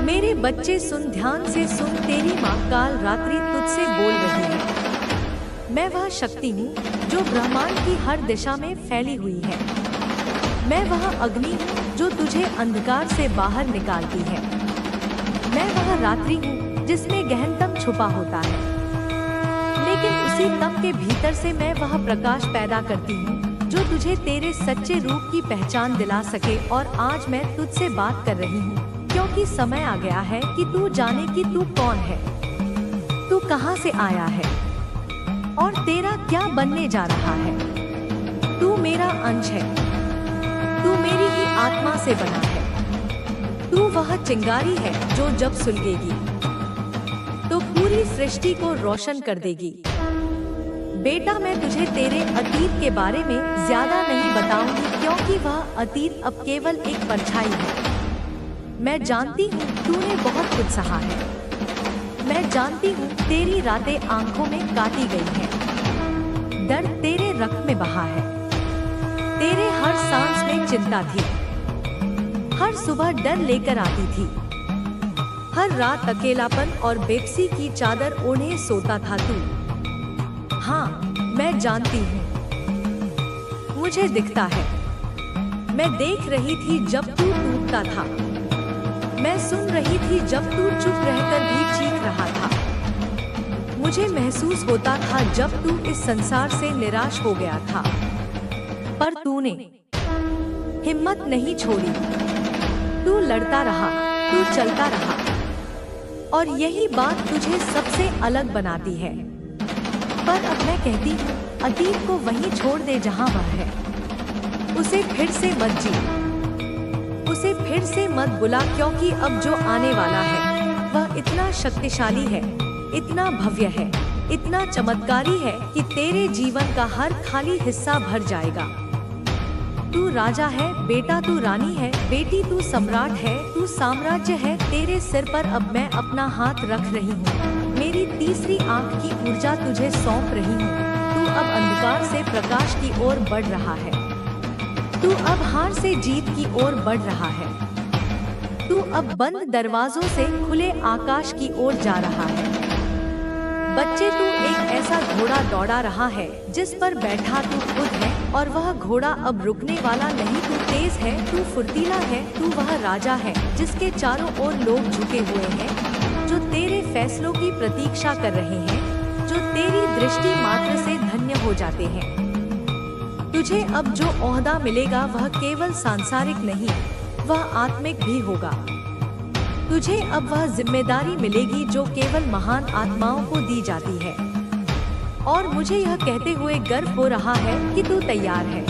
मेरे बच्चे सुन, ध्यान से सुन, तेरी माँ काल रात्रि तुझसे बोल रही है। मैं वह शक्ति हूँ जो ब्रह्मांड की हर दिशा में फैली हुई है। मैं वह अग्नि हूँ जो तुझे अंधकार से बाहर निकालती है। मैं वह रात्रि हूँ जिसमें गहनतम छुपा होता है, लेकिन उसी तम के भीतर से मैं वह प्रकाश पैदा करती हूँ जो तुझे तेरे सच्चे रूप की पहचान दिला सके। और आज मैं तुझसे बात कर रही हूँ क्योंकि समय आ गया है कि तू जाने कि तू कौन है, तू कहाँ से आया है और तेरा क्या बनने जा रहा है। तू मेरा अंश है, तू मेरी ही आत्मा से बना है। तू वह चिंगारी है जो जब सुलगेगी तो पूरी सृष्टि को रोशन कर देगी। बेटा, मैं तुझे तेरे अतीत के बारे में ज्यादा नहीं बताऊंगी क्योंकि वह अतीत अब केवल एक परछाई है। मैं जानती हूँ तूने बहुत कुछ सहा है। मैं जानती हूँ तेरी रातें आंखों में काटी गई हैं। दर्द तेरे रक्त में बहा है। तेरे हर सांस में चिंता थी। हर सुबह डर लेकर आती थी। हर रात अकेलापन और बेबसी की चादर ओढ़े सोता था तू। हाँ, मैं जानती हूँ, मुझे दिखता है। मैं देख रही थी जब तू टूटता था। मैं सुन रही थी जब तू चुप रहकर भी चीख रहा था। मुझे महसूस होता था जब तू इस संसार से निराश हो गया था, पर तूने हिम्मत नहीं छोड़ी। तू लड़ता रहा, तू चलता रहा, और यही बात तुझे सबसे अलग बनाती है। पर अब मैं कहती हूँ, अतीत को वहीं छोड़ दे जहाँ वह है। उसे फिर से मत जी, उसे फिर से मत बुला, क्योंकि अब जो आने वाला है वह इतना शक्तिशाली है, इतना भव्य है, इतना चमत्कारी है कि तेरे जीवन का हर खाली हिस्सा भर जाएगा। तू राजा है बेटा, तू रानी है बेटी, तू सम्राट है, तू साम्राज्य है। तेरे सिर पर अब मैं अपना हाथ रख रही हूँ। मेरी तीसरी आंख की ऊर्जा तुझे सौंप रही हूँ। तू अब अंधकार से प्रकाश की ओर बढ़ रहा है। तू अब हार से जीत की ओर बढ़ रहा है। तू अब बंद दरवाजों से खुले आकाश की ओर जा रहा है। बच्चे, तू एक ऐसा घोड़ा दौड़ा रहा है जिस पर बैठा तू खुद है, और वह घोड़ा अब रुकने वाला नहीं। तू तेज है, तू फुर्तीला है, तू वह राजा है जिसके चारों ओर लोग झुके हुए हैं, जो तेरे फैसलों की प्रतीक्षा कर रहे हैं, जो तेरी दृष्टि मात्र से धन्य हो जाते हैं। तुझे अब जो ओहदा मिलेगा वह केवल सांसारिक नहीं, वह आत्मिक भी होगा। तुझे अब वह जिम्मेदारी मिलेगी जो केवल महान आत्माओं को दी जाती है। और मुझे यह कहते हुए गर्व हो रहा है कि तू तैयार है।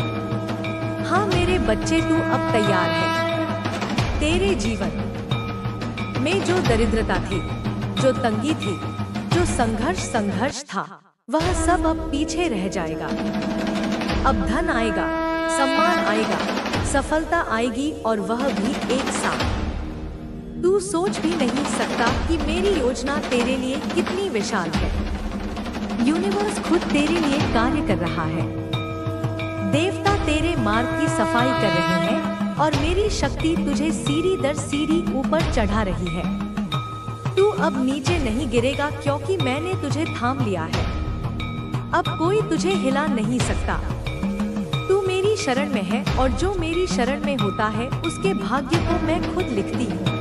हाँ मेरे बच्चे, तू अब तैयार है। तेरे जीवन में जो दरिद्रता थी, जो तंगी थी, जो संघर्ष था, वह सब अब पीछे रह जाएगा। अब धन आएगा, सम्मान आएगा, सफलता आएगी, और वह भी एक साथ। तू सोच भी नहीं सकता कि मेरी योजना तेरे लिए कितनी विशाल है। यूनिवर्स खुद तेरे लिए कार्य कर रहा है। देवता तेरे मार्ग की सफाई कर रहे हैं, और मेरी शक्ति तुझे सीढ़ी दर सीढ़ी ऊपर चढ़ा रही है। तू अब नीचे नहीं गिरेगा क्योंकि मैंने तुझे थाम लिया है। अब कोई तुझे हिला नहीं सकता। तू मेरी शरण में है, और जो मेरी शरण में होता है उसके भाग्य को मैं खुद लिखती हूँ।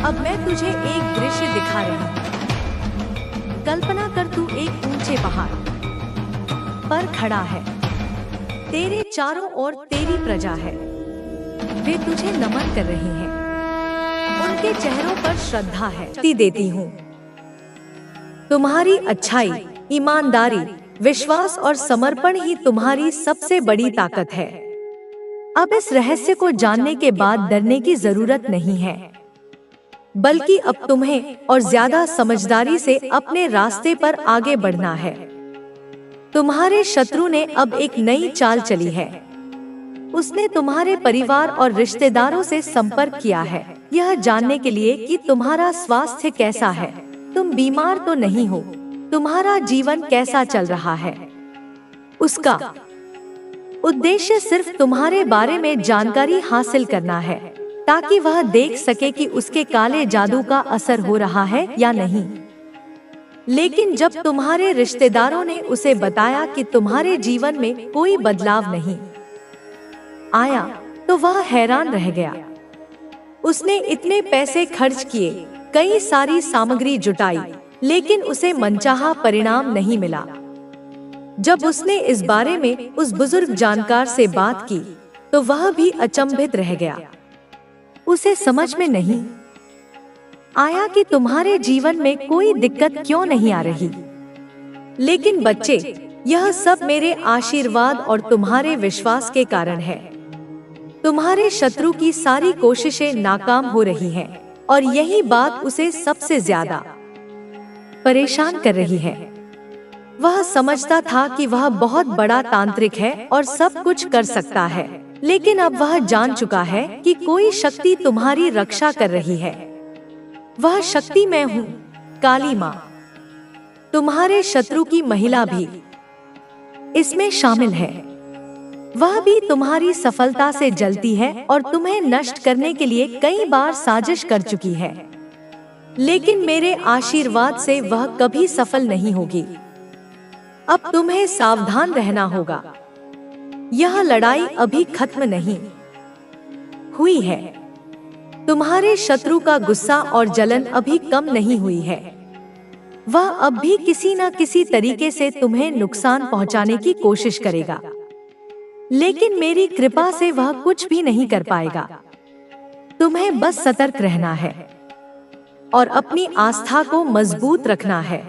अब मैं तुझे एक दृश्य दिखा रही हूँ। कल्पना कर, तू एक ऊंचे पहाड़ पर खड़ा है। तेरे चारों ओर तेरी प्रजा है। वे तुझे नमन कर रही हैं। उनके चेहरों पर श्रद्धा है। देती हूँ। तुम्हारी अच्छाई, ईमानदारी, विश्वास और समर्पण ही तुम्हारी सबसे बड़ी ताकत है। अब इस रहस्य को जानने के बाद डरने की जरूरत नहीं है, बल्कि अब तुम्हें और ज्यादा समझदारी से अपने रास्ते पर आगे बढ़ना है। तुम्हारे शत्रु ने अब एक नई चाल चली है। उसने तुम्हारे परिवार और रिश्तेदारों से संपर्क किया है, यह जानने के लिए कि तुम्हारा स्वास्थ्य कैसा है, तुम बीमार तो नहीं हो, तुम्हारा जीवन कैसा चल रहा है। उसका उद्देश्य सिर्फ तुम्हारे बारे में जानकारी हासिल करना है, ताकि वह देख सके कि उसके काले जादू का असर हो रहा है या नहीं। लेकिन जब तुम्हारे रिश्तेदारों ने उसे बताया कि तुम्हारे जीवन में कोई बदलाव नहीं आया, तो वह हैरान रह गया। उसने इतने पैसे खर्च किए, कई सारी सामग्री जुटाई, लेकिन उसे मनचाहा परिणाम नहीं मिला। जब उसने इस बारे में उस बुजुर्ग जानकार से बात की, तो वह भी अचंभित रह गया। उसे समझ में नहीं आया कि तुम्हारे जीवन में कोई दिक्कत क्यों नहीं आ रही। लेकिन बच्चे, यह सब मेरे आशीर्वाद और तुम्हारे विश्वास के कारण है। तुम्हारे शत्रु की सारी कोशिशें नाकाम हो रही हैं, और यही बात उसे सबसे ज्यादा परेशान कर रही है। वह समझता था कि वह बहुत बड़ा तांत्रिक है और सब कुछ कर सकता है, लेकिन अब वह जान चुका है कि कोई शक्ति तुम्हारी रक्षा कर रही है। वह शक्ति मैं हूँ, काली माँ। तुम्हारे शत्रु की महिला भी इसमें शामिल है। वह भी तुम्हारी सफलता से जलती है और तुम्हें नष्ट करने के लिए कई बार साजिश कर चुकी है, लेकिन मेरे आशीर्वाद से वह कभी सफल नहीं होगी। अब तुम्हें सावधान रहना होगा। यह लड़ाई अभी खत्म नहीं हुई है। तुम्हारे शत्रु का गुस्सा और जलन अभी कम नहीं हुई है। वह अब भी किसी न किसी तरीके से तुम्हें नुकसान पहुंचाने की कोशिश करेगा, लेकिन मेरी कृपा से वह कुछ भी नहीं कर पाएगा। तुम्हें बस सतर्क रहना है और अपनी आस्था को मजबूत रखना है।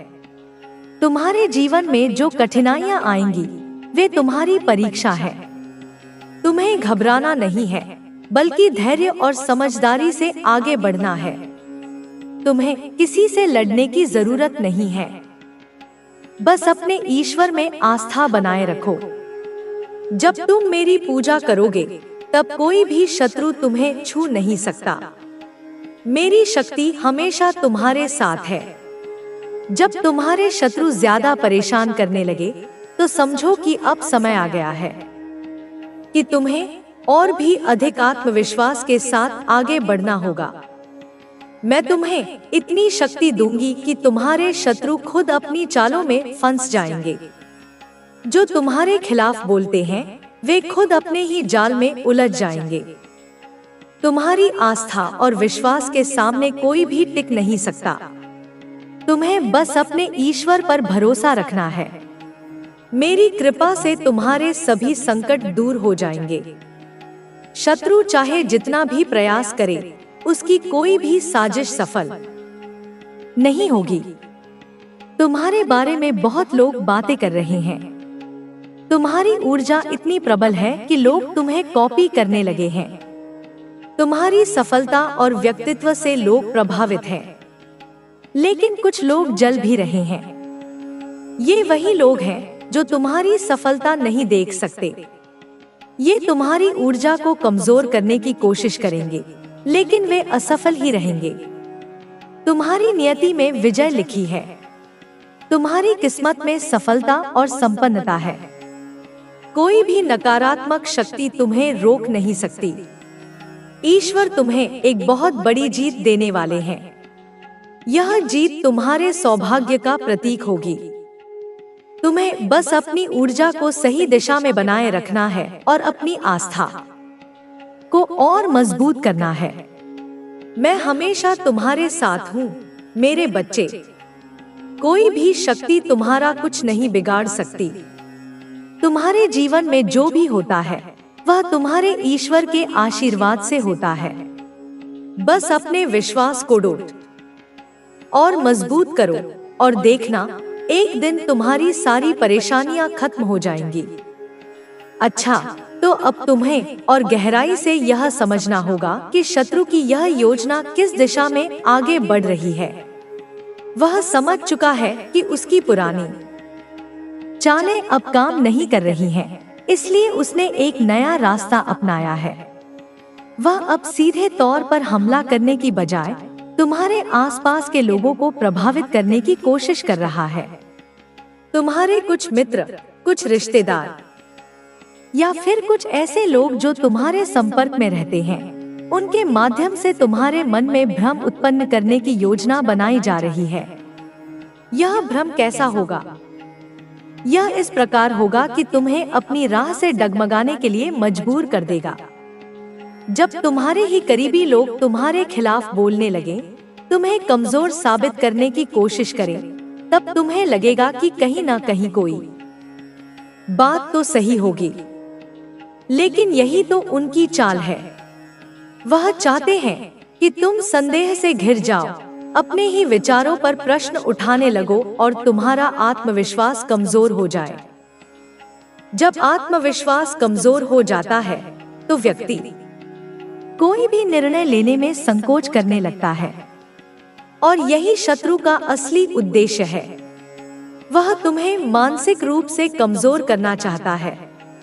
तुम्हारे जीवन में जो कठिनाइयां आएंगी, वे तुम्हारी परीक्षा है। तुम्हें घबराना नहीं है, बल्कि धैर्य और समझदारी से आगे बढ़ना है। तुम्हें किसी से लड़ने की जरूरत नहीं है। बस अपने ईश्वर में आस्था बनाए रखो। जब तुम मेरी पूजा करोगे, तब कोई भी शत्रु तुम्हें छू नहीं सकता। मेरी शक्ति हमेशा तुम्हारे साथ है। जब तुम्हारे शत्रु ज्यादा परेशान करने लगे, तो समझो कि अब समय आ गया है कि तुम्हें और भी अधिक आत्मविश्वास के साथ आगे बढ़ना होगा। मैं तुम्हें इतनी शक्ति दूंगी कि तुम्हारे शत्रु खुद अपनी चालों में फंस जाएंगे। जो तुम्हारे खिलाफ बोलते हैं, वे खुद अपने ही जाल में उलझ जाएंगे। तुम्हारी आस्था और विश्वास के सामने कोई भी टिक नहीं सकता। तुम्हें बस अपने ईश्वर पर भरोसा रखना है। मेरी कृपा से तुम्हारे सभी संकट दूर हो जाएंगे। शत्रु चाहे जितना भी प्रयास करे, उसकी कोई भी साजिश सफल नहीं होगी। तुम्हारे बारे में बहुत लोग बातें कर रहे हैं। तुम्हारी ऊर्जा इतनी प्रबल है कि लोग तुम्हें कॉपी करने लगे हैं। तुम्हारी सफलता और व्यक्तित्व से लोग प्रभावित हैं, लेकिन कुछ लोग जल भी रहे हैं। ये वही लोग हैं जो तुम्हारी सफलता नहीं देख सकते। ये तुम्हारी ऊर्जा को कमजोर करने की कोशिश करेंगे, लेकिन वे असफल ही रहेंगे। तुम्हारी नियति में विजय लिखी है। तुम्हारी किस्मत में सफलता और संपन्नता है। कोई भी नकारात्मक शक्ति तुम्हें रोक नहीं सकती। ईश्वर तुम्हें एक बहुत बड़ी जीत देने वाले हैं। यह जीत तुम्हारे सौभाग्य का प्रतीक होगी। तुम्हें बस अपनी ऊर्जा को सही दिशा में बनाए रखना है और अपनी आस्था को और मजबूत करना है। मैं हमेशा तुम्हारे साथ हूँ, मेरे बच्चे। कोई भी शक्ति तुम्हारा कुछ नहीं बिगाड़ सकती। तुम्हारे जीवन में जो भी होता है, वह तुम्हारे ईश्वर के आशीर्वाद से होता है। बस अपने विश्वास को डोट और मजबूत करो, और देखना, एक दिन तुम्हारी सारी परेशानियां खत्म हो जाएंगी। अच्छा, तो अब तुम्हें और गहराई से यह समझना होगा कि शत्रु की यह योजना किस दिशा में आगे बढ़ रही है। वह समझ चुका है कि उसकी पुरानी चालें अब काम नहीं कर रही हैं, इसलिए उसने एक नया रास्ता अपनाया है। वह अब सीधे तौर पर हमला करने की बजाय तुम्हारे आसपास के लोगों को प्रभावित करने की कोशिश कर रहा है। तुम्हारे कुछ मित्र, कुछ रिश्तेदार या फिर कुछ ऐसे लोग जो तुम्हारे संपर्क में रहते हैं, उनके माध्यम से तुम्हारे मन में भ्रम उत्पन्न करने की योजना बनाई जा रही है। यह भ्रम कैसा होगा? यह इस प्रकार होगा कि तुम्हें अपनी राह से डगमगाने के लिए मजबूर कर देगा। जब तुम्हारे ही करीबी लोग तुम्हारे खिलाफ बोलने लगे, तुम्हें कमजोर साबित करने की कोशिश करें, तब तुम्हें लगेगा कि कहीं ना कहीं कोई बात तो सही होगी। लेकिन यही तो उनकी चाल है। वह चाहते हैं कि तुम संदेह से घिर जाओ, अपने ही विचारों पर प्रश्न उठाने लगो और तुम्हारा आत्मविश्वास कमजोर हो जाए। जब आत्मविश्वास कमजोर हो जाता है तो व्यक्ति कोई भी निर्णय लेने में संकोच करने लगता है, और यही शत्रु का असली उद्देश्य है। वह तुम्हें मानसिक रूप से कमजोर करना चाहता है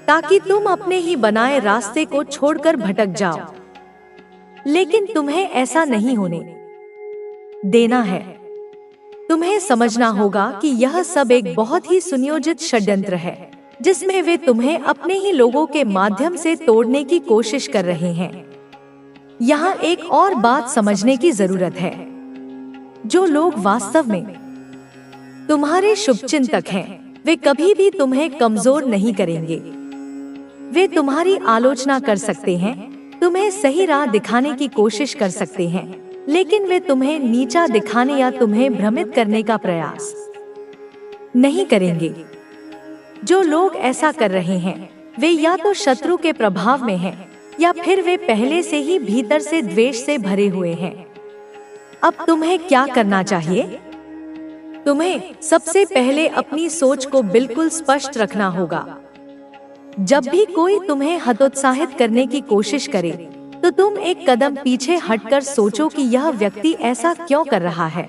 ताकि तुम अपने ही बनाए रास्ते को छोड़कर भटक जाओ। लेकिन तुम्हें ऐसा नहीं होने देना है। तुम्हें समझना होगा कि यह सब एक बहुत ही सुनियोजित षड्यंत्र है, जिसमें वे तुम्हें अपने ही लोगों के माध्यम से तोड़ने की कोशिश कर रहे हैं। यहाँ एक और बात समझने की जरूरत है। जो लोग वास्तव में तुम्हारे शुभचिंतक हैं, वे कभी भी तुम्हें कमजोर नहीं करेंगे। वे तुम्हारी आलोचना कर सकते हैं, तुम्हें सही राह दिखाने की कोशिश कर सकते हैं, लेकिन वे तुम्हें नीचा दिखाने या तुम्हें भ्रमित करने का प्रयास नहीं करेंगे। जो लोग ऐसा कर रहे हैं, वे या तो शत्रु के प्रभाव में हैं, या फिर वे पहले से ही भीतर से द्वेष से भरे हुए हैं। अब तुम्हें क्या करना चाहिए? तुम्हें सबसे पहले अपनी सोच को बिल्कुल स्पष्ट रखना होगा। जब भी कोई तुम्हें हतोत्साहित करने की कोशिश करे, तो तुम एक कदम पीछे हटकर सोचो कि यह व्यक्ति ऐसा क्यों कर रहा है।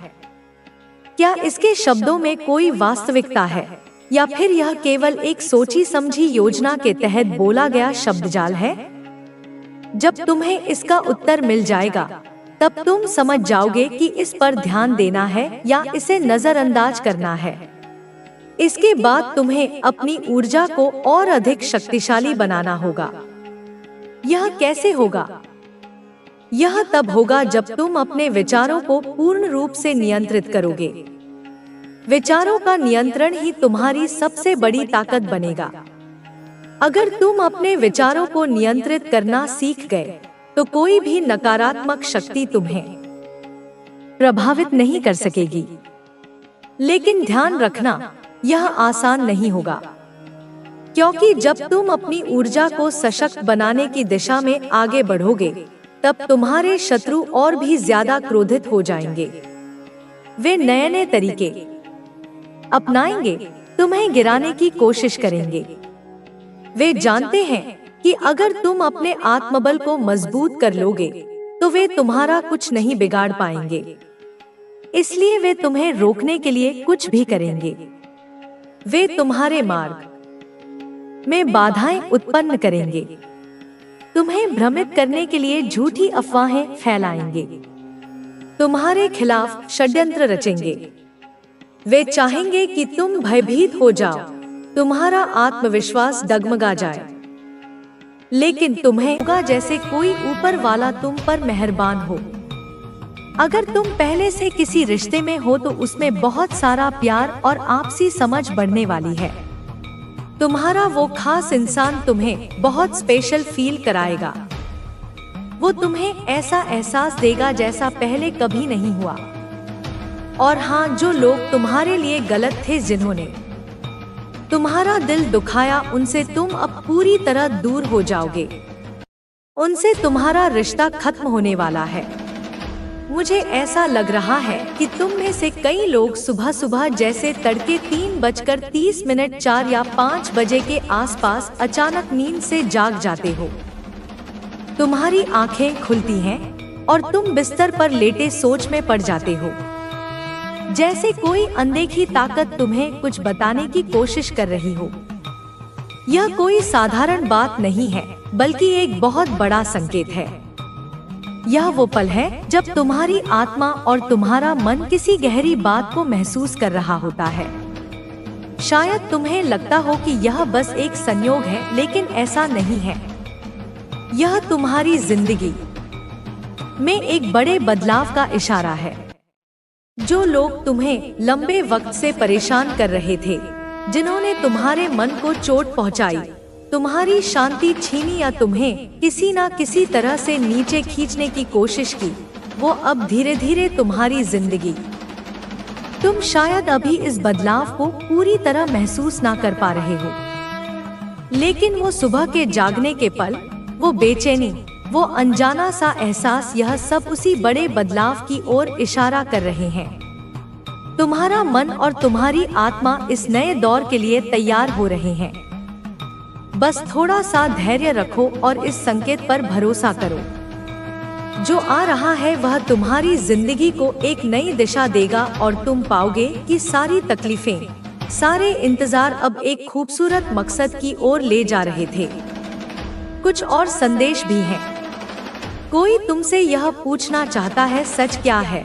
क्या इसके शब्दों में कोई वास्तविकता है, या फिर यह केवल एक सोची समझी योजना के तहत बोला गया शब्दजाल है? जब तुम्हें इसका उत्तर मिल जाएगा, तब तुम समझ जाओगे कि इस पर ध्यान देना है या इसे नजरअंदाज करना है। इसके बाद तुम्हें अपनी ऊर्जा को और अधिक शक्तिशाली बनाना होगा। यह कैसे होगा? यह तब होगा जब तुम अपने विचारों को पूर्ण रूप से नियंत्रित करोगे। विचारों का नियंत्रण ही तुम्हारी सबसे बड़ी ताकत बनेगा। अगर तुम अपने विचारों को नियंत्रित करना सीख गए, तो कोई भी नकारात्मक शक्ति तुम्हें प्रभावित नहीं कर सकेगी। लेकिन ध्यान रखना, यह आसान नहीं होगा, क्योंकि जब तुम अपनी ऊर्जा को सशक्त बनाने की दिशा में आगे बढ़ोगे, तब तुम्हारे शत्रु और भी ज्यादा क्रोधित हो जाएंगे। वे नए नए तरीके अपनाएंगे, तुम्हें गिराने की कोशिश करेंगे। वे जानते हैं कि अगर तुम अपने आत्मबल को मजबूत कर लोगे, तो वे तुम्हारा कुछ नहीं बिगाड़ पाएंगे। इसलिए वे तुम्हें रोकने के लिए कुछ भी करेंगे। वे तुम्हारे मार्ग में बाधाएं उत्पन्न करेंगे, तुम्हें भ्रमित करने के लिए झूठी अफवाहें फैलाएंगे, तुम्हारे खिलाफ षड्यंत्र रचेंगे। वे चाहेंगे कि तुम भयभीत हो जाओ, तुम्हारा आत्मविश्वास डगमगा जाए। लेकिन तुम्हें होगा जैसे कोई ऊपर वाला तुम पर मेहरबान हो। अगर तुम पहले से किसी रिश्ते में हो, तो उसमें बहुत सारा प्यार और आपसी समझ बढ़ने वाली है। तुम्हारा वो खास इंसान तुम्हें बहुत स्पेशल फील कराएगा। वो तुम्हें ऐसा एहसास देगा जैसा पहले कभी नहीं हुआ। और हाँ, जो लोग तुम्हारे लिए गलत थे, जिन्होंने तुम्हारा दिल दुखाया, उनसे तुम अब पूरी तरह दूर हो जाओगे। उनसे तुम्हारा रिश्ता खत्म होने वाला है। मुझे ऐसा लग रहा है कि तुम में से कई लोग सुबह सुबह जैसे तड़के 3:30 4 या 5 बजे के आसपास अचानक नींद से जाग जाते हो। तुम्हारी आंखें खुलती हैं और तुम बिस्तर पर लेटे सोच में पड़ जाते हो, जैसे कोई अनदेखी ताकत तुम्हें कुछ बताने की कोशिश कर रही हो। यह कोई साधारण बात नहीं है, बल्कि एक बहुत बड़ा संकेत है। यह वो पल है जब तुम्हारी आत्मा और तुम्हारा मन किसी गहरी बात को महसूस कर रहा होता है। शायद तुम्हें लगता हो कि यह बस एक संयोग है, लेकिन ऐसा नहीं है। यह तुम्हारी जिंदगी में एक बड़े बदलाव का इशारा है। जो लोग तुम्हें लंबे वक्त से परेशान कर रहे थे, जिन्होंने तुम्हारे मन को चोट पहुंचाई, तुम्हारी शांति छीनी या तुम्हें किसी न किसी तरह से नीचे खींचने की कोशिश की, वो अब धीरे धीरे तुम्हारी जिंदगी। तुम शायद अभी इस बदलाव को पूरी तरह महसूस ना कर पा रहे हो, लेकिन वो सुबह के जागने के पल, वो बेचैनी, वो अनजाना सा एहसास, यह सब उसी बड़े बदलाव की ओर इशारा कर रहे हैं। तुम्हारा मन और तुम्हारी आत्मा इस नए दौर के लिए तैयार हो रहे हैं। बस थोड़ा सा धैर्य रखो और इस संकेत पर भरोसा करो। जो आ रहा है वह तुम्हारी जिंदगी को एक नई दिशा देगा और तुम पाओगे कि सारी तकलीफें, सारे इंतजार अब एक खूबसूरत मकसद की ओर ले जा रहे थे। कुछ और संदेश भी हैं। कोई तुमसे यह पूछना चाहता है, सच क्या है?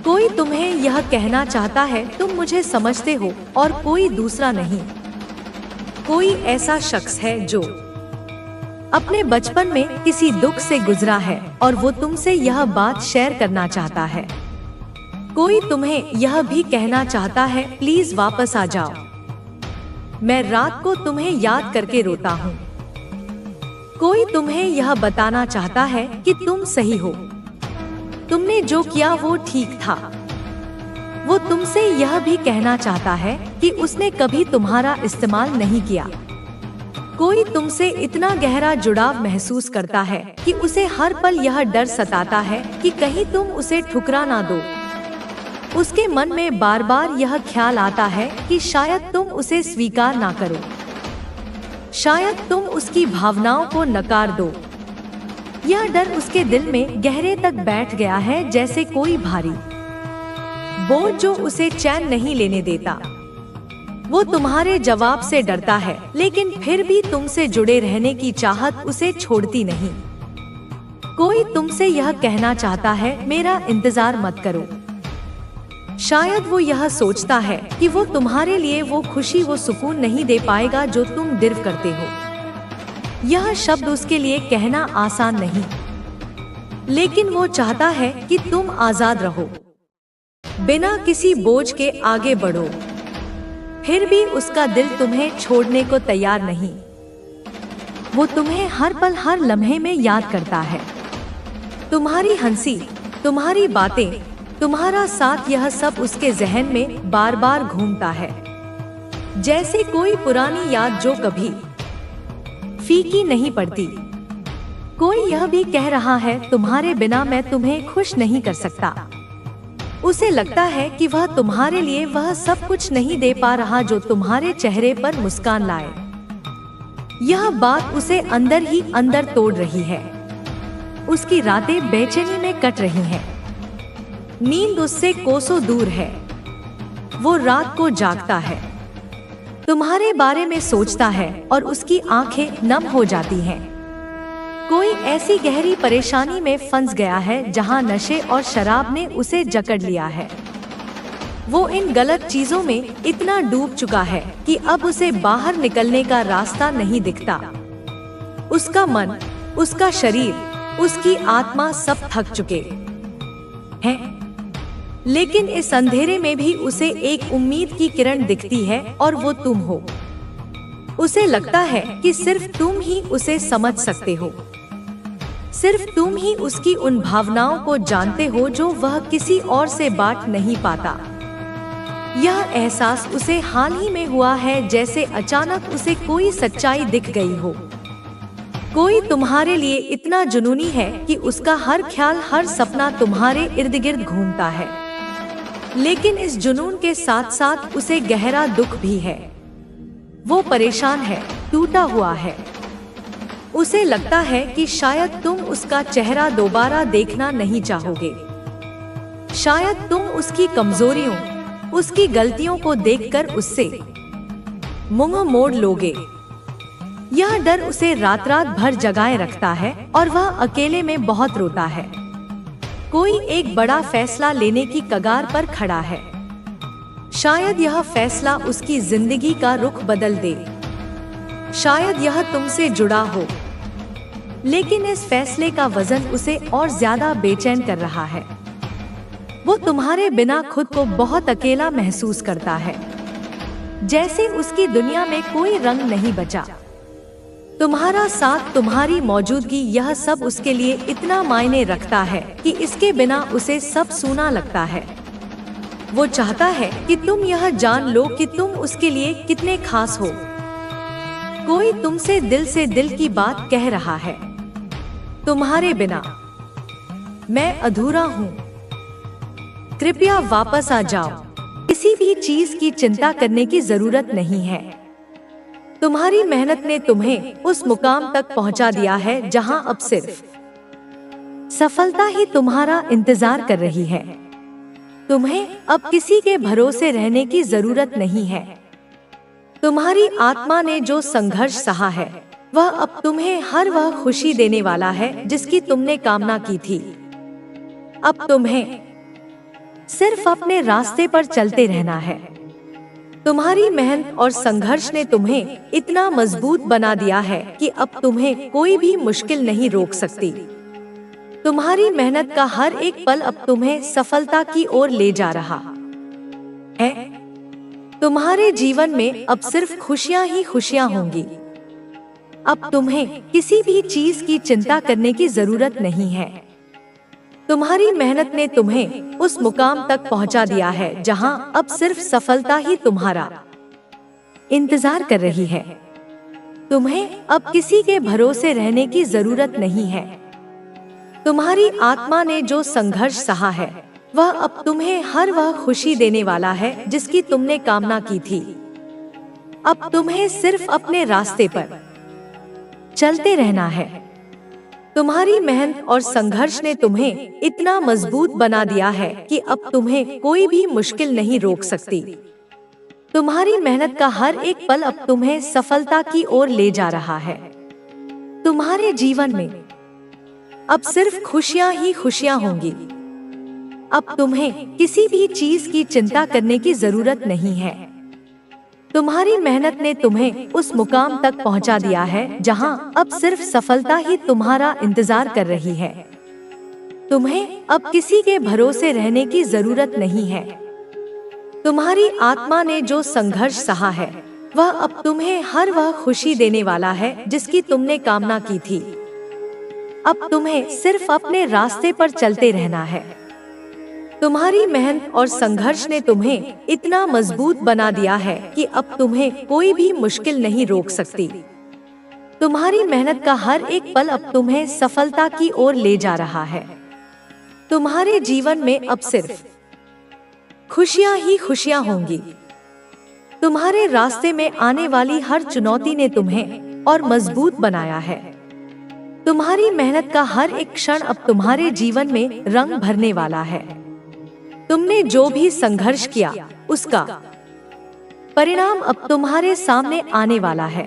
कोई तुम्हें यह कहना चाहता है, तुम मुझे समझते हो, और कोई दूसरा नहीं। कोई ऐसा शख्स है जो अपने बचपन में किसी दुख से गुजरा है और वो तुमसे यह बात शेयर करना चाहता है। कोई तुम्हें यह भी कहना चाहता है, प्लीज वापस आ जाओ, मैं रात को तुम्हें याद करके रोता हूँ। कोई तुम्हें यह बताना चाहता है कि तुम सही हो, तुमने जो किया वो ठीक था। वो तुमसे यह भी कहना चाहता है कि उसने कभी तुम्हारा इस्तेमाल नहीं किया। कोई तुमसे इतना गहरा जुड़ाव महसूस करता है कि उसे हर पल यह डर सताता है कि कहीं तुम उसे ठुकरा ना दो। उसके मन में बार बार यह ख्याल आता है कि शायद तुम उसे स्वीकार ना करो, शायद तुम उसकी भावनाओं को नकार दो। यह डर उसके दिल में गहरे तक बैठ गया है, जैसे कोई भारी बोझ जो उसे चैन नहीं लेने देता। वो तुम्हारे जवाब से डरता है, लेकिन फिर भी तुमसे जुड़े रहने की चाहत उसे छोड़ती नहीं। कोई तुमसे यह कहना चाहता है, मेरा इंतजार मत करो। शायद वो यह सोचता है कि वो तुम्हारे लिए वो खुशी, वो सुकून नहीं दे पाएगा जो तुम डिर्व करते हो। यह शब्द उसके लिए कहना आसान नहीं, लेकिन वो चाहता है कि तुम आजाद रहो, बिना किसी बोझ के आगे बढ़ो। फिर भी उसका दिल तुम्हें छोड़ने को तैयार नहीं। वो तुम्हें हर पल, हर लम्हे में याद करता है। तुम्हारी हंसी, तुम्हारी बातें, तुम्हारा साथ, यह सब उसके जहन में बार बार घूमता है, जैसे कोई पुरानी याद जो कभी फीकी नहीं पड़ती। कोई यह भी कह रहा है, तुम्हारे बिना मैं तुम्हें खुश नहीं कर सकता। उसे लगता है कि वह तुम्हारे लिए वह सब कुछ नहीं दे पा रहा जो तुम्हारे चेहरे पर मुस्कान लाए। यह बात उसे अंदर ही अंदर तोड़ रही है। उसकी रातें बेचैनी में कट रही हैं। नींद उससे कोसों दूर है। वो रात को जागता है, तुम्हारे बारे में सोचता है और उसकी आंखें नम हो जाती हैं। कोई ऐसी गहरी परेशानी में फंस गया है जहां नशे और शराब ने उसे जकड़ लिया है। वो इन गलत चीजों में इतना डूब चुका है कि अब उसे बाहर निकलने का रास्ता नहीं दिखता। उसका मन, उसका शरीर, उसकी आत्मा सब थक चुके हैं। लेकिन इस अंधेरे में भी उसे एक उम्मीद की किरण दिखती है और वो तुम हो। उसे लगता है कि सिर्फ तुम ही उसे समझ सकते हो, सिर्फ तुम ही उसकी उन भावनाओं को जानते हो जो वह किसी और से बांट नहीं पाता। यह एहसास उसे हाल ही में हुआ है, जैसे अचानक उसे कोई सच्चाई दिख गई हो। कोई तुम्हारे लिए इतना जुनूनी है कि उसका हर ख्याल, हर सपना तुम्हारे इर्द गिर्द घूमता है। लेकिन इस जुनून के साथ साथ उसे गहरा दुख भी है। वो परेशान है, टूटा हुआ है। उसे लगता है कि शायद तुम उसका चेहरा दोबारा देखना नहीं चाहोगे। शायद तुम उसकी कमजोरियों, उसकी गलतियों को देखकर उससे मुंह मोड़ लोगे। यह डर उसे रात रात भर जगाए रखता है और वह अकेले में बहुत रोता है। कोई एक बड़ा फैसला लेने की कगार पर खड़ा है। शायद यह फैसला उसकी जिंदगी का रुख बदल दे। शायद यह तुमसे जुड़ा हो, लेकिन इस फैसले का वजन उसे और ज्यादा बेचैन कर रहा है। वो तुम्हारे बिना खुद को बहुत अकेला महसूस करता है, जैसे उसकी दुनिया में कोई रंग नहीं बचा। तुम्हारा साथ, तुम्हारी मौजूदगी, यह सब उसके लिए इतना मायने रखता है कि इसके बिना उसे सब सूना लगता है। वो चाहता है कि तुम यह जान लो कि तुम उसके लिए कितने खास हो। कोई तुमसे से दिल की बात कह रहा है, तुम्हारे बिना मैं अधूरा हूँ। कृपया वापस आ जाओ। किसी भी चीज की चिंता करने की जरूरत नहीं है। तुम्हारी मेहनत ने तुम्हें उस मुकाम तक पहुंचा दिया है जहां अब सिर्फ सफलता ही तुम्हारा इंतजार कर रही है। तुम्हें अब किसी के भरोसे रहने की जरूरत नहीं है। तुम्हारी आत्मा ने जो संघर्ष सहा है, वह अब तुम्हें हर वह खुशी देने वाला है जिसकी तुमने कामना की थी। अब तुम्हें सिर्फ अपने रास्ते पर चलते रहना है। तुम्हारी मेहनत और संघर्ष ने तुम्हें इतना मजबूत बना दिया है कि अब तुम्हें कोई भी मुश्किल नहीं रोक सकती। तुम्हारी मेहनत का हर एक पल अब तुम्हें सफलता की ओर ले जा रहा है। तुम्हारे जीवन में अब सिर्फ खुशियां ही खुशियां होंगी। अब तुम्हें किसी भी चीज की चिंता करने की जरूरत नहीं है। तुम्हारी मेहनत ने तुम्हें उस मुकाम तक पहुंचा दिया है जहां अब सिर्फ सफलता ही तुम्हारा इंतजार कर रही है। तुम्हें अब किसी के भरोसे रहने की जरूरत नहीं है। तुम्हारी आत्मा ने जो संघर्ष सहा है, वह अब तुम्हें हर वह खुशी देने वाला है जिसकी तुमने कामना की थी। अब तुम्हें सिर्फ अपने रास्ते पर चलते रहना है। तुम्हारी मेहनत और संघर्ष ने तुम्हें इतना मजबूत बना दिया है कि अब तुम्हें कोई भी मुश्किल नहीं रोक सकती। तुम्हारी मेहनत का हर एक पल अब तुम्हें सफलता की ओर ले जा रहा है। तुम्हारे जीवन में अब सिर्फ खुशियां ही खुशियां होंगी। अब तुम्हें किसी भी चीज की चिंता करने की जरूरत नहीं है। तुम्हारी मेहनत ने तुम्हें उस मुकाम तक पहुंचा दिया है जहां अब सिर्फ सफलता ही तुम्हारा इंतजार कर रही है। तुम्हें अब किसी के भरोसे रहने की जरूरत नहीं है। तुम्हारी आत्मा ने जो संघर्ष सहा है, वह अब तुम्हें हर वह खुशी देने वाला है जिसकी तुमने कामना की थी। अब तुम्हें सिर्फ अपने रास्ते पर चलते रहना है। तुम्हारी मेहनत और संघर्ष ने तुम्हें इतना मजबूत बना दिया है कि अब तुम्हें कोई भी मुश्किल नहीं रोक सकती। तुम्हारी मेहनत का हर एक पल अब तुम्हें सफलता की ओर ले जा रहा है। तुम्हारे जीवन में अब सिर्फ खुशियां ही खुशियां होंगी। तुम्हारे रास्ते में आने वाली हर चुनौती ने तुम्हें और मजबूत बनाया है। तुम्हारी मेहनत का हर एक क्षण अब तुम्हारे जीवन में रंग भरने वाला है। तुमने जो भी संघर्ष किया, उसका परिणाम अब तुम्हारे सामने आने वाला है।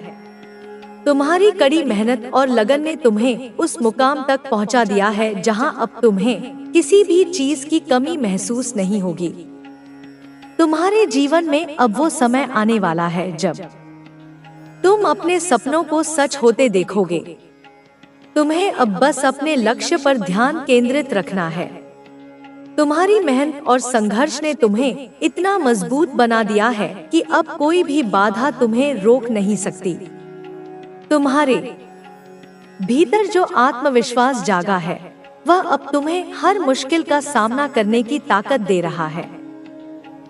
तुम्हारी कड़ी मेहनत और लगन ने तुम्हें उस मुकाम तक पहुंचा दिया है जहां अब तुम्हें किसी भी चीज की कमी महसूस नहीं होगी। तुम्हारे जीवन में अब वो समय आने वाला है जब तुम अपने सपनों को सच होते देखोगे। तुम्हें अब बस अपने लक्ष्य पर ध्यान केंद्रित रखना है। तुम्हारी मेहनत और संघर्ष ने तुम्हें इतना मजबूत बना दिया है कि अब कोई भी बाधा तुम्हें रोक नहीं सकती। तुम्हारे भीतर जो आत्मविश्वास जागा है, वह अब तुम्हें हर मुश्किल का सामना करने की ताकत दे रहा है।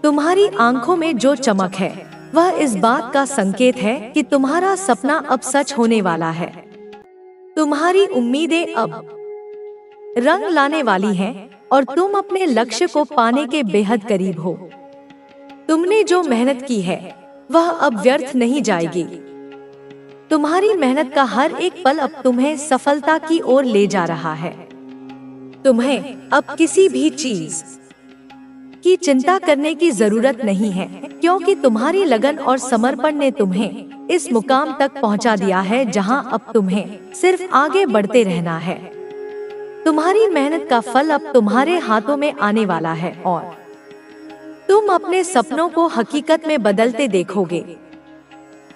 तुम्हारी आंखों में जो चमक है, वह इस बात का संकेत है कि तुम्हारा सपना अब सच होने वाला है। तुम्हारी उम्मीदें अब रंग लाने वाली हैं और तुम अपने लक्ष्य को पाने के बेहद करीब हो। तुमने जो मेहनत की है, वह अब व्यर्थ नहीं जाएगी। तुम्हारी मेहनत का हर एक पल अब तुम्हें सफलता की ओर ले जा रहा है। तुम्हें अब किसी भी चीज की चिंता करने की जरूरत नहीं है, क्योंकि तुम्हारी लगन और समर्पण ने तुम्हें इस मुकाम तक पहुंचा दिया है जहां अब तुम्हें सिर्फ आगे बढ़ते रहना है। तुम्हारी मेहनत का फल अब तुम्हारे हाथों में आने वाला है और तुम अपने सपनों को हकीकत में बदलते देखोगे।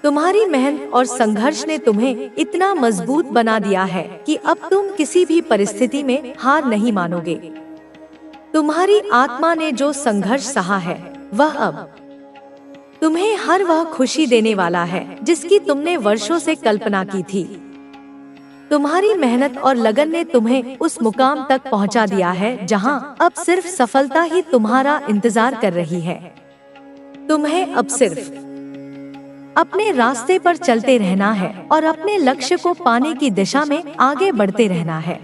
तुम्हारी मेहनत और संघर्ष ने तुम्हें इतना मजबूत बना दिया है कि अब तुम किसी भी परिस्थिति में हार नहीं मानोगे। तुम्हारी आत्मा ने जो संघर्ष सहा है वह अब तुम्हें हर वह खुशी देने वाला है जिसकी तुमने वर्षों से कल्पना की थी। तुम्हारी मेहनत और लगन ने तुम्हें उस मुकाम तक पहुंचा दिया है जहां अब सिर्फ सफलता ही तुम्हारा इंतजार कर रही है। तुम्हें अब सिर्फ अपने रास्ते पर चलते रहना है और अपने लक्ष्य को पाने की दिशा में आगे बढ़ते रहना है।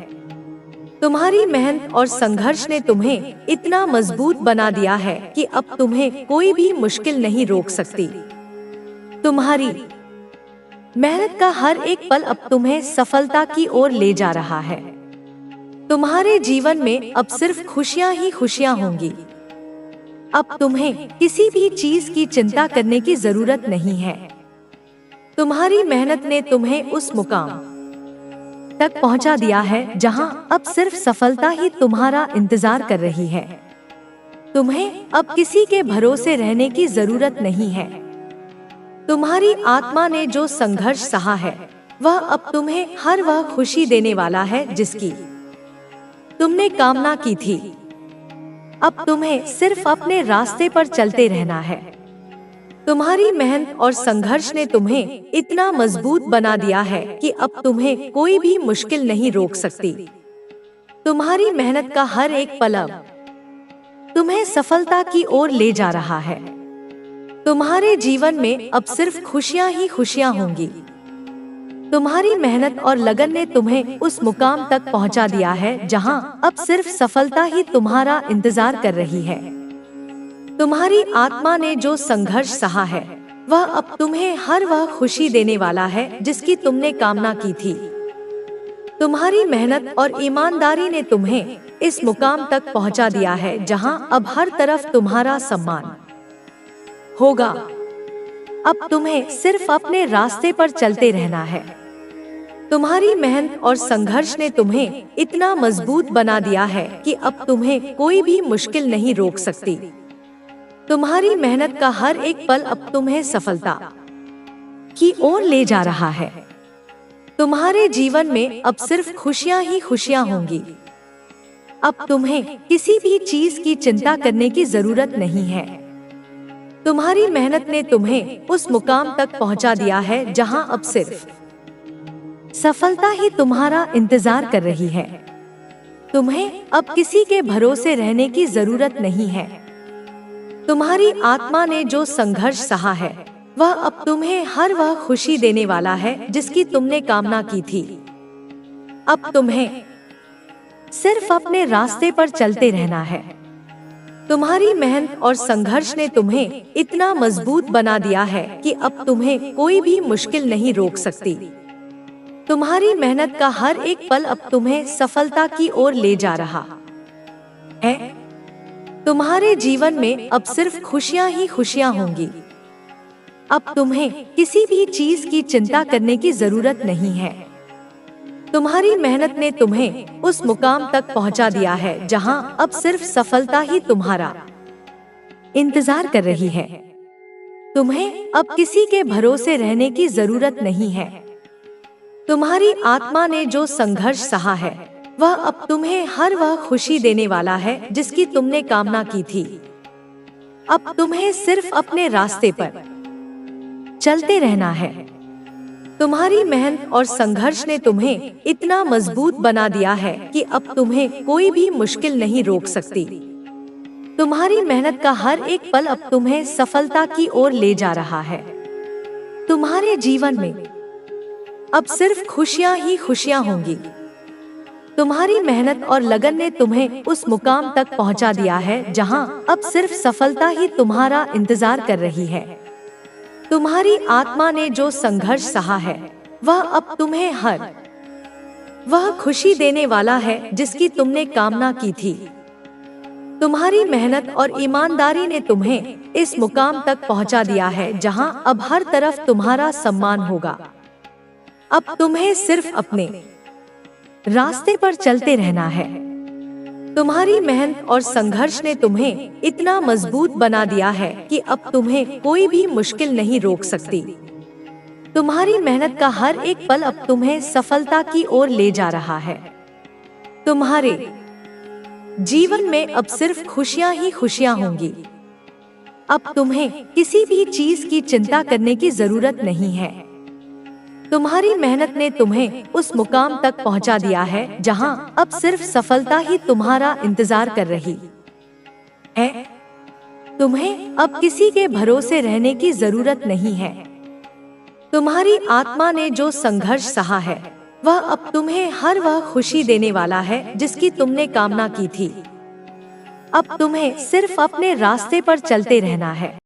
तुम्हारी मेहनत और संघर्ष ने तुम्हें इतना मजबूत बना दिया है कि अब तुम्हें कोई भी मुश्किल नहीं रोक सकती। तुम्हारी मेहनत का हर एक पल अब तुम्हें सफलता की ओर ले जा रहा है। तुम्हारे जीवन में अब सिर्फ खुशियां ही खुशियां होंगी। अब तुम्हें किसी भी चीज की चिंता करने की जरूरत नहीं है। तुम्हारी मेहनत ने तुम्हें उस मुकाम तक पहुंचा दिया है जहां अब सिर्फ सफलता ही तुम्हारा इंतजार कर रही है। तुम्हें अब किसी के भरोसे रहने की जरूरत नहीं है। तुम्हारी आत्मा ने जो संघर्ष सहा है वह अब तुम्हें हर वह खुशी देने वाला है जिसकी तुमने कामना की थी। अब तुम्हें सिर्फ अपने रास्ते पर चलते रहना है। तुम्हारी मेहनत और संघर्ष ने तुम्हें इतना मजबूत बना दिया है कि अब तुम्हें कोई भी मुश्किल नहीं रोक सकती। तुम्हारी मेहनत का हर एक पल अब तुम्हें सफलता की ओर ले जा रहा है। तुम्हारे जीवन में अब सिर्फ खुशियां ही खुशियां होंगी। तुम्हारी मेहनत और लगन ने तुम्हें उस मुकाम तक पहुंचा दिया है जहां अब सिर्फ सफलता ही तुम्हारा इंतजार कर रही है। तुम्हारी आत्मा ने जो संघर्ष सहा है वह अब तुम्हें हर वह खुशी देने वाला है जिसकी तुमने कामना की थी। तुम्हारी मेहनत और ईमानदारी ने तुम्हें इस मुकाम तक पहुंचा दिया है जहां अब हर तरफ तुम्हारा सम्मान होगा। अब तुम्हें सिर्फ अपने रास्ते पर चलते रहना है। तुम्हारी मेहनत और संघर्ष ने तुम्हें इतना मजबूत बना दिया है कि अब तुम्हें कोई भी मुश्किल नहीं रोक सकती। तुम्हारी मेहनत का हर एक पल अब तुम्हें सफलता की ओर ले जा रहा है। तुम्हारे जीवन में अब सिर्फ खुशियां ही खुशियां होंगी। अब तुम्हें किसी भी चीज की चिंता करने की जरूरत नहीं है। तुम्हारी मेहनत ने तुम्हें उस मुकाम तक पहुंचा दिया है जहां अब सिर्फ सफलता ही तुम्हारा इंतजार कर रही है। तुम्हें अब किसी के भरोसे रहने की जरूरत नहीं है। तुम्हारी आत्मा ने जो संघर्ष सहा है वह अब तुम्हें हर वह खुशी देने वाला है जिसकी तुमने कामना की थी। अब तुम्हें सिर्फ अपने रास्ते पर चलते रहना है। तुम्हारी मेहनत और संघर्ष ने तुम्हें इतना मजबूत बना दिया है कि अब तुम्हें कोई भी मुश्किल नहीं रोक सकती। तुम्हारी मेहनत का हर एक पल अब तुम्हें सफलता की ओर ले जा रहा है। तुम्हारे जीवन में अब सिर्फ खुशियां ही खुशियां होंगी। अब तुम्हें किसी भी चीज की चिंता करने की जरूरत नहीं है। तुम्हारी मेहनत ने तुम्हें उस मुकाम तक पहुंचा दिया है जहां अब सिर्फ सफलता ही तुम्हारा इंतजार कर रही है। तुम्हें अब किसी के भरोसे रहने की जरूरत नहीं है। तुम्हारी आत्मा ने जो संघर्ष सहा है वह अब तुम्हें हर वह खुशी देने वाला है जिसकी तुमने कामना की थी। अब तुम्हें सिर्फ अपने रास्ते पर चलते रहना है। तुम्हारी मेहनत और संघर्ष ने तुम्हें इतना मजबूत बना दिया है कि अब तुम्हें कोई भी मुश्किल नहीं रोक सकती। तुम्हारी मेहनत का हर एक पल अब तुम्हें सफलता की ओर ले जा रहा है। तुम्हारे जीवन में अब सिर्फ खुशियां ही खुशियां होंगी। तुम्हारी मेहनत और लगन ने तुम्हें उस मुकाम तक पहुंचा दिया है जहां अब सिर्फ सफलता ही तुम्हारा इंतजार कर रही है। तुम्हारी आत्मा ने जो संघर्ष सहा है वह अब तुम्हें हर वह खुशी देने वाला है जिसकी तुमने कामना की थी। तुम्हारी मेहनत और ईमानदारी ने तुम्हें इस मुकाम तक पहुंचा दिया है जहां अब हर तरफ तुम्हारा सम्मान होगा। अब तुम्हें सिर्फ अपने रास्ते पर चलते रहना है। तुम्हारी मेहनत और संघर्ष ने तुम्हें इतना मजबूत बना दिया है कि अब तुम्हें कोई भी मुश्किल नहीं रोक सकती। तुम्हारी मेहनत का हर एक पल अब तुम्हें सफलता की ओर ले जा रहा है। तुम्हारे जीवन में अब सिर्फ खुशियां ही खुशियां होंगी। अब तुम्हें किसी भी चीज की चिंता करने की जरूरत नहीं है। तुम्हारी मेहनत ने तुम्हें उस मुकाम तक पहुंचा दिया है जहां अब सिर्फ सफलता ही तुम्हारा इंतजार कर रही है। तुम्हें अब किसी के भरोसे रहने की जरूरत नहीं है। तुम्हारी आत्मा ने जो संघर्ष सहा है वह अब तुम्हें हर वह खुशी देने वाला है जिसकी तुमने कामना की थी। अब तुम्हें सिर्फ अपने रास्ते पर चलते रहना है।